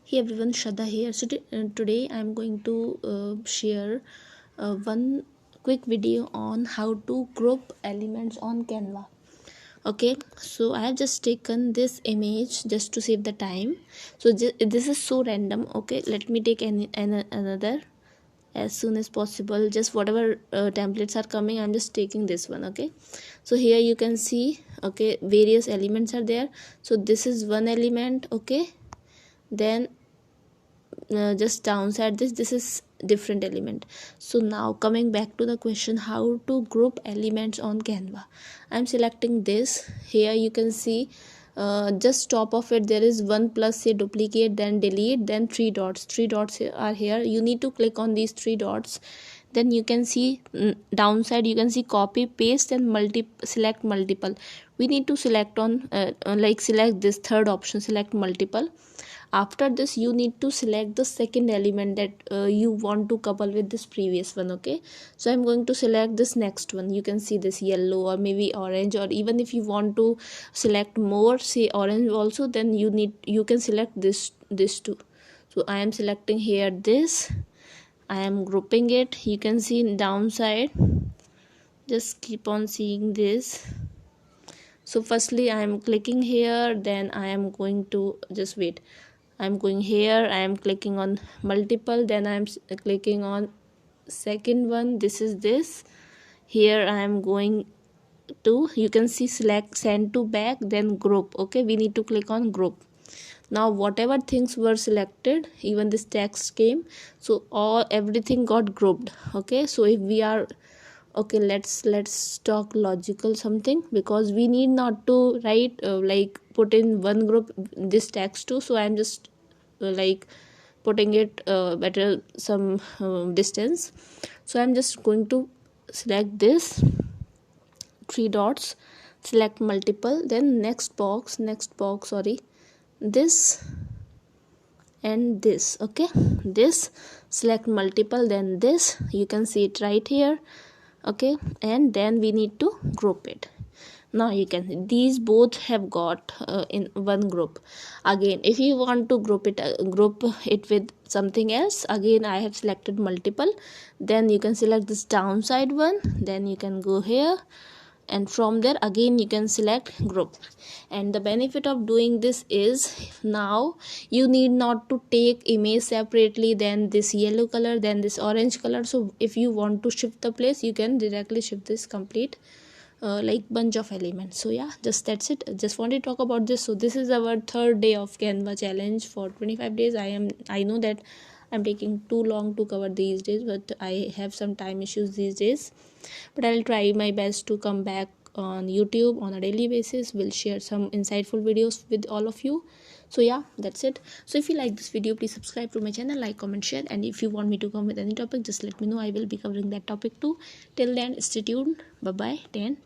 Hey everyone, Shraddha here. So today I'm going to share one quick video on how to group elements on Canva. Okay, so I have just taken this image just to save the time. So this is so random. Okay, let me take another as soon as possible. Just whatever templates are coming, I'm just taking this one. Okay, so here you can see, okay, various elements are there. So this is one element. Okay, then just downside this is different element. So now coming back to the question, how to group elements on Canva. I'm selecting this. Here you can see just top of it there is one plus, say duplicate, then delete, then three dots are here. You need to click on these three dots. Then you can see downside, you can see copy paste and select multiple. We need to select on select this third option, select multiple. After this you need to select the second element that you want to couple with this previous one. Okay, so I'm going to select this next one. You can see this yellow or maybe orange, or even if you want to select more, say orange also, then you can select this too. So I am selecting here this. I am grouping it. You can see in downside, just keep on seeing this. So firstly I am clicking here, then I am going to just wait. I'm going here, I am clicking on multiple, then I'm clicking on second one. This is this. Here I am going to, you can see select send to back, then group. Okay, we need to click on group. Now whatever things were selected, even this text came, so everything got grouped. Okay, so if we are okay, let's talk logical something, because we need not to write put in one group this text too. So I'm just putting it better some distance. So I'm just going to select this three dots, select multiple, then next box sorry, this and this. Okay, this, select multiple, then this, you can see it right here. Okay, and then we need to group it. Now you can, these both have got in one group. Again, if you want to group it with something else, again I have selected multiple. Then you can select this downside one, then you can go here, and from there again you can select group. And the benefit of doing this is, now you need not to take image separately, then this yellow color, then this orange color. So if you want to shift the place, you can directly shift this complete bunch of elements. So yeah, that's it. Just want to talk about this. So this is our third day of Canva challenge for 25 days. I know that I'm taking too long to cover these days, but I have some time issues these days, but I'll try my best to come back on YouTube on a daily basis. We'll share some insightful videos with all of you. So yeah, that's it. So if you like this video, please subscribe to my channel, like, comment, share, and if you want me to come with any topic, just let me know. I will be covering that topic too. Till then, stay tuned. Bye bye.